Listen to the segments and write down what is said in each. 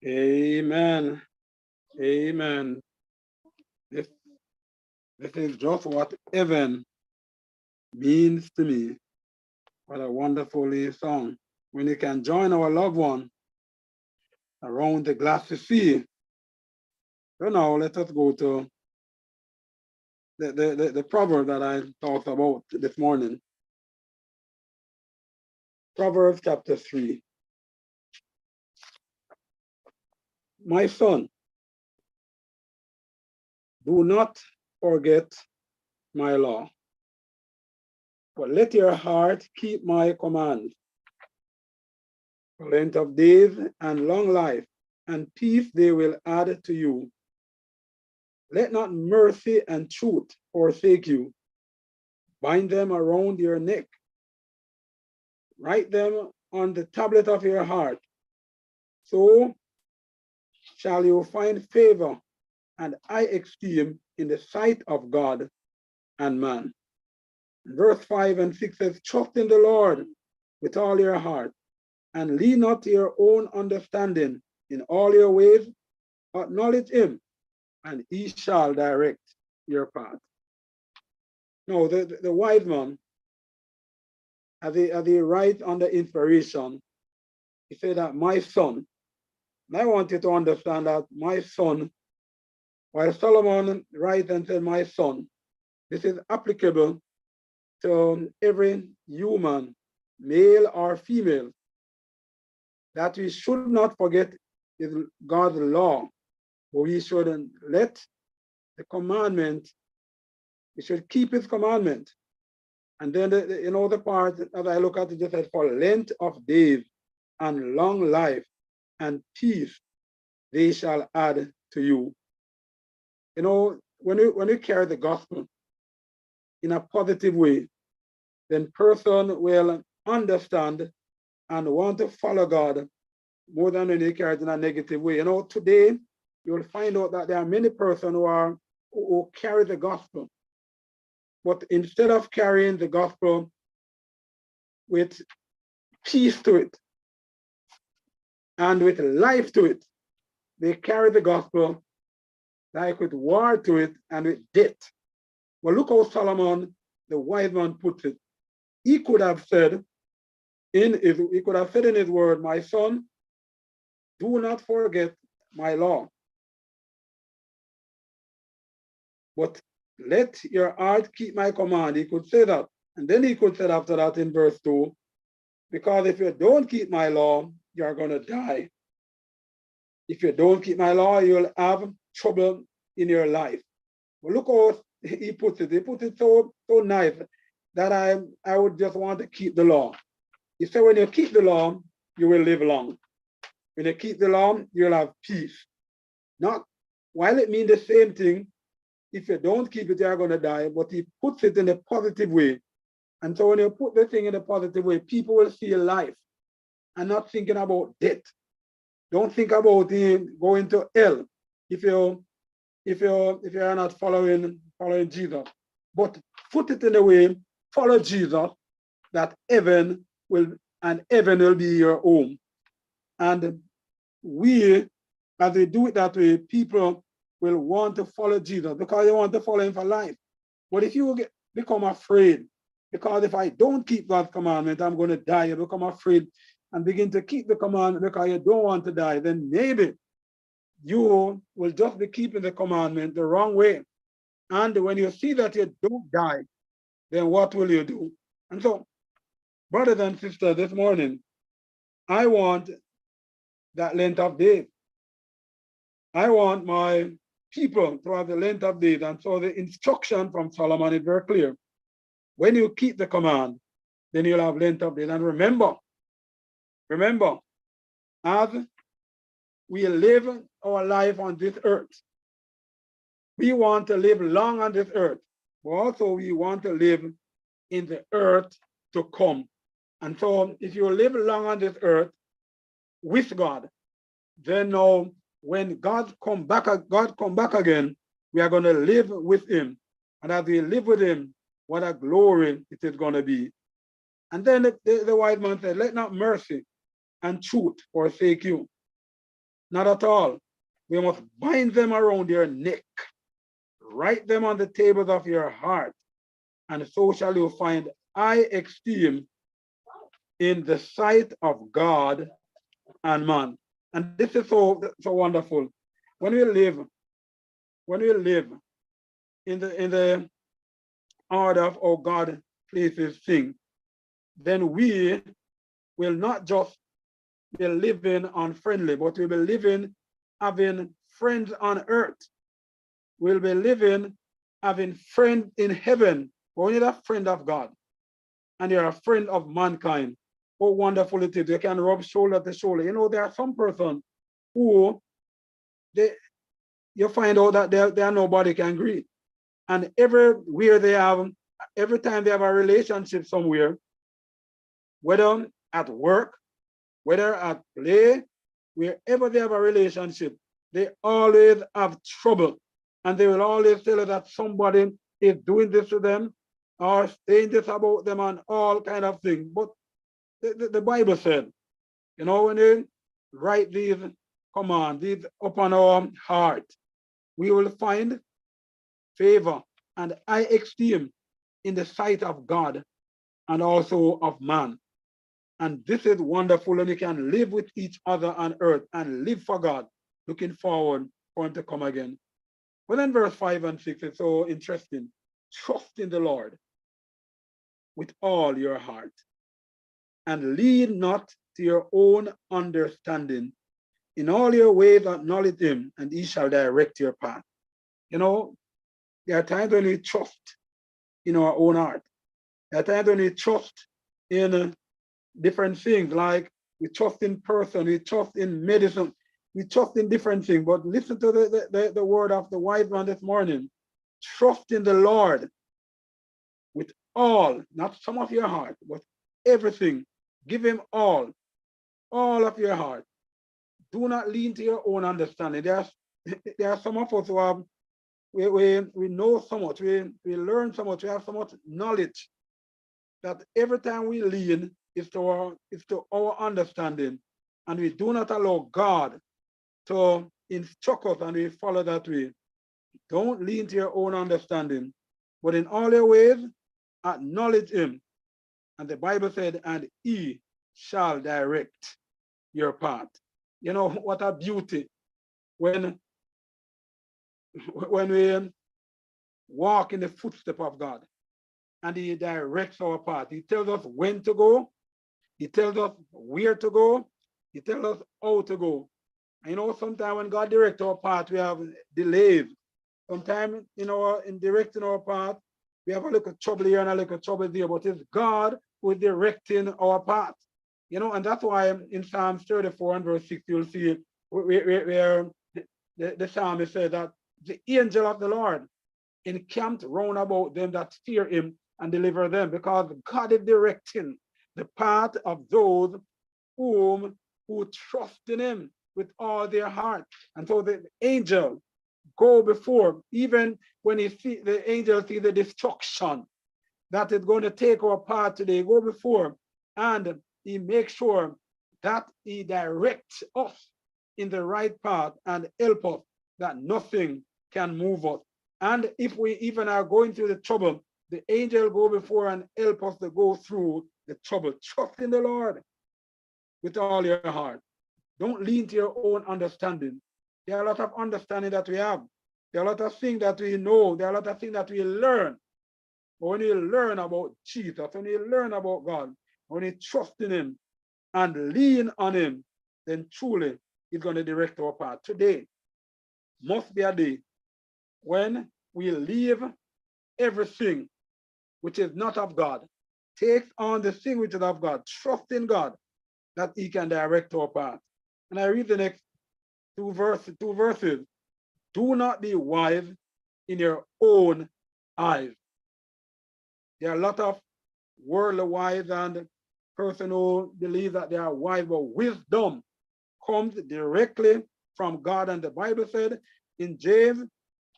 Amen. Amen. This, this is just what heaven means to me. What a wonderful song. When you can join our loved one around the glassy sea. So now let us go to the proverb that I talked about this morning. Proverbs chapter 3. My son, do not forget my law, but let your heart keep my commands. Length of days and long life and peace they will add to you. Let not mercy and truth forsake you. Bind them around your neck. Write them on the tablet of your heart. So shall you find favor and high esteem in the sight of God and man. Verse 5 and 6 says, trust in the Lord with all your heart, and lean not to your own understanding. In all your ways acknowledge him, and he shall direct your path. Now, the wise man, as he writes under inspiration, he said that my son, and I want you to understand that my son, while Solomon writes and said, my son, this is applicable to every human, male or female, that we should not forget is God's law, but we shouldn't let the commandment, we should keep his commandment. And then the part as I look at it, just says for length of days and long life and peace they shall add to you. When you carry the gospel in a positive way, then person will understand and want to follow God more than when you carry it in a negative way. Today you'll find out that there are many persons who carry the gospel, but instead of carrying the gospel with peace to it and with life to it, they carry the gospel like with war to it and with death. Well, look how Solomon, the wise man, puts it. He could have said in his word, my son, do not forget my law, but let your heart keep my command. He could say that. And then he could say after that in verse 2, because if you don't keep my law, you're going to die. If you don't keep my law, you'll have trouble in your life. But look how he puts it. He puts it so nice that I would just want to keep the law. He said, when you keep the law, you will live long. When you keep the law, you'll have peace. Not, while it means the same thing, if you don't keep it, you're going to die, but he puts it in a positive way. And so when you put the thing in a positive way, people will see life and not thinking about death. Don't think about going to hell if you're not following Jesus. But put it in a way, follow Jesus, that heaven will be your home. And we, as we do it that way, people will want to follow Jesus because they want to follow him for life. But if you become afraid, because if I don't keep God's commandment, I'm going to die, you become afraid and begin to keep the commandment because you don't want to die, then maybe you will just be keeping the commandment the wrong way. And when you see that you don't die, then what will you do? And so, brothers and sisters, this morning, I want that length of days. I want my people to have the length of days. And so the instruction from Solomon is very clear. When you keep the command, then you'll have length of days. And remember, as we live our life on this earth, we want to live long on this earth, but also we want to live in the earth to come. And so if you live long on this earth with God, then now when God come back again, we are going to live with him. And as we live with him, what a glory it is going to be. And then the wise man said, let not mercy and truth forsake you. Not at all. We must bind them around your neck, write them on the tables of your heart, and so shall you find high esteem in the sight of God and man. And this is so wonderful. When we live in the order of how God places things, then we will not just be living unfriendly, but we'll be living having friends on earth. We'll be living having friends in heaven. But when you're a friend of God and you're a friend of mankind, how wonderful it is. You can rub shoulder to shoulder. You know, there are some persons who you find out that they are nobody can greet. And everywhere they have, every time they have a relationship somewhere, whether at work, whether at play, wherever they have a relationship, they always have trouble. And they will always tell you that somebody is doing this to them or saying this about them and all kind of things. But the Bible said, you know, when they write these commands, these upon our heart, we will find favor and high esteem in the sight of God and also of man. And this is wonderful, and we can live with each other on earth and live for God, looking forward for him to come again. But then verse 5 and 6 is so interesting. Trust in the Lord with all your heart and lean not to your own understanding. In all your ways acknowledge him, and he shall direct your path. You know, there are times when we trust in our own heart. There are times when we trust in different things, like we trust in person, we trust in medicine, we trust in different things. But listen to the word of the wise man this morning. Trust in the Lord with all, not some of your heart, but everything. Give him all of your heart. Do not lean to your own understanding. There are some of us who have, we know so much, we learn so much, we have so much knowledge that every time we lean is to our understanding, and we do not allow God to instruct us and we follow that way. Don't lean to your own understanding, but in all your ways, acknowledge him. And the Bible said, and he shall direct your path. You know, what a beauty when we walk in the footsteps of God and he directs our path. He tells us when to go. He tells us where to go. He tells us how to go. And you know, sometimes when God directs our path, we have delays. Sometimes, you know, in directing our path, we have a little trouble here and a little trouble there, but it's God who is directing our path. You know, and that's why in Psalms 34 and verse 6, you'll see where the psalmist said that the angel of the Lord encamped round about them that fear him and deliver them, because God is directing the path of those who trust in him with all their heart. And so the angel go before, even when the angel see the destruction that is going to take our path today, go before and he makes sure that he directs us in the right path and help us that nothing can move us. And if we even are going through the trouble, the angel go before and help us to go through the trouble. Trust in the Lord with all your heart. Don't lean to your own understanding. There are a lot of understanding that we have. There are a lot of things that we know. There are a lot of things that we learn. But when you learn about Jesus, when you learn about God, when you trust in him and lean on him, then truly he's going to direct our path. Today must be a day when we leave everything which is not of God, take on the thing which is of God, trust in God that he can direct our path. And I read the next two verses. Do not be wise in your own eyes. There are a lot of worldly wise and person who believe that they are wise, but wisdom comes directly from God. And the Bible said in James,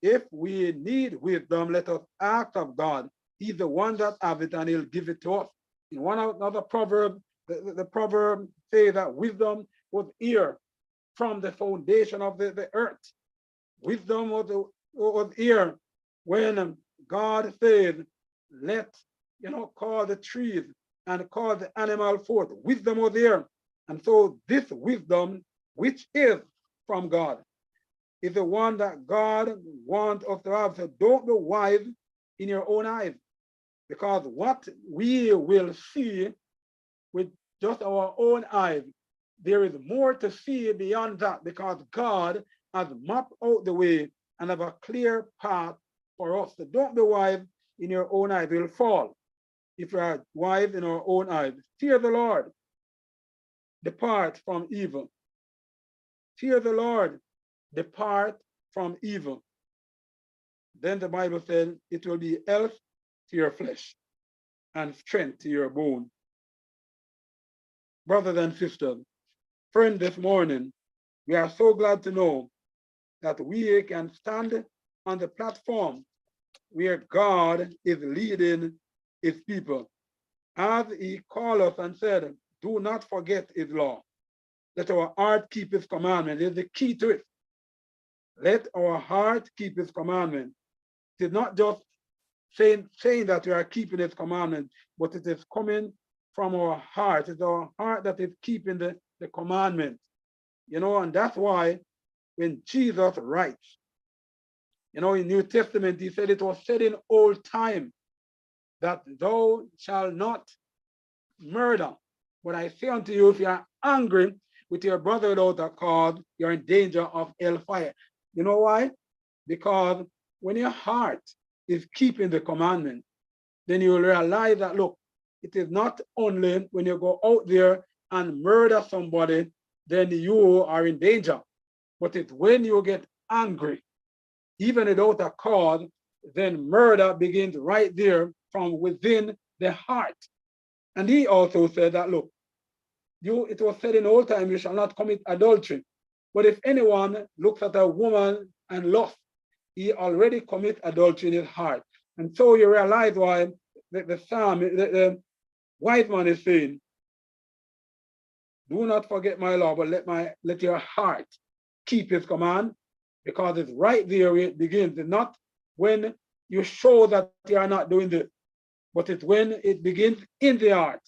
if we need wisdom, let us ask of God. He's the one that has it and he'll give it to us. In one another proverb, the proverb says that wisdom was here from the foundation of the earth. Wisdom was here when God said, let, call the trees and call the animal forth. Wisdom was there. And so this wisdom, which is from God, is the one that God wants us to have. So don't be wise in your own eyes, because what we will see with just our own eyes, there is more to see beyond that, because God has mapped out the way and have a clear path for us. So don't be wise in your own eyes. You'll fall if you are wise in our own eyes. Fear the Lord. Depart from evil. Fear the Lord. Depart from evil. Then the Bible said it will be health to your flesh and strength to your bone. Brothers and sisters, friend, this morning, we are so glad to know that we can stand on the platform where God is leading his people. As he called us and said, do not forget his law. Let our heart keep his commandment. It's the key to it. Let our heart keep his commandment. It is not just saying that we are keeping his commandment, but it is coming from our heart. It's our heart that is keeping the commandment. And that's why when Jesus writes, in New Testament, he said it was said in old time that thou shalt not murder. But I say unto you, if you are angry with your brother without a cause, you're in danger of hellfire. You know why? Because when your heart is keeping the commandment, then you will realize that, look, it is not only when you go out there and murder somebody, then you are in danger. But it's when you get angry, even without a cause, then murder begins right there from within the heart. And he also said that, look, it was said in old time, you shall not commit adultery. But if anyone looks at a woman and lusts, he already commits adultery in his heart. And so you realize why the psalm, the wise man is saying, do not forget my law, but let your heart keep his command, because it's right there where it begins. It's not when you show that you are not doing this, but it's when it begins in the heart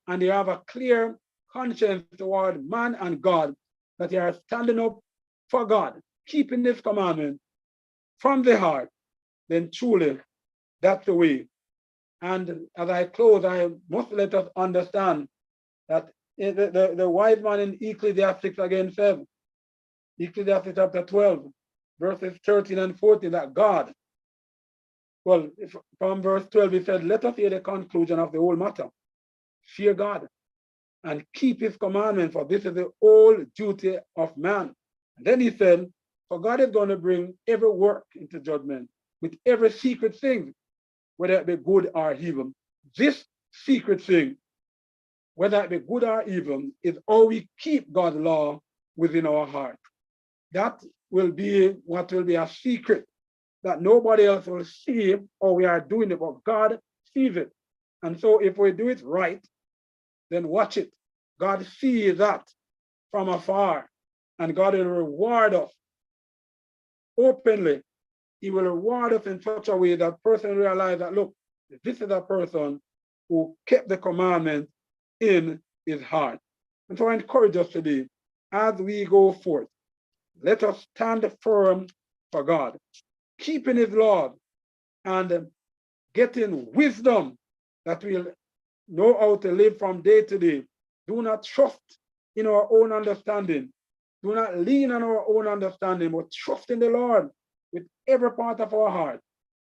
and you have a clear conscience toward man and God, that you are standing up for God, keeping this commandment from the heart, then truly that's the way. And as I close, I must let us understand that the wise man in Ecclesiastes again says, Ecclesiastes chapter 12, verses 13 and 14, that God, from verse 12, he said, let us hear the conclusion of the whole matter. Fear God and keep his commandments, for this is the whole duty of man. And then he said, for God is going to bring every work into judgment with every secret thing, whether it be good or evil. This secret thing, whether it be good or evil, is how we keep God's law within our heart. That will be what will be a secret that nobody else will see how we are doing it, but God sees it. And so if we do it right, then watch it. God sees that from afar, and God will reward us openly. He will reward us in such a way that person realize that, look, this is a person who kept the commandment in his heart. And so I encourage us today, as we go forth, let us stand firm for God, keeping his laws and getting wisdom that we'll know how to live from day to day. Do not trust in our own understanding. Do not lean on our own understanding, but trust in the Lord with every part of our heart.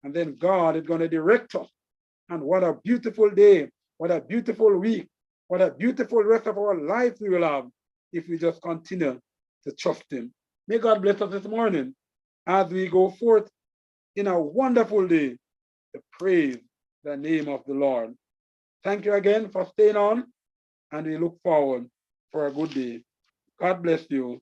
And then God is going to direct us. And what a beautiful day, what a beautiful week, what a beautiful rest of our life we will have if we just continue to trust him. May God bless us this morning as we go forth in a wonderful day to praise the name of the Lord. Thank you again for staying on, and we look forward for a good day. God bless you.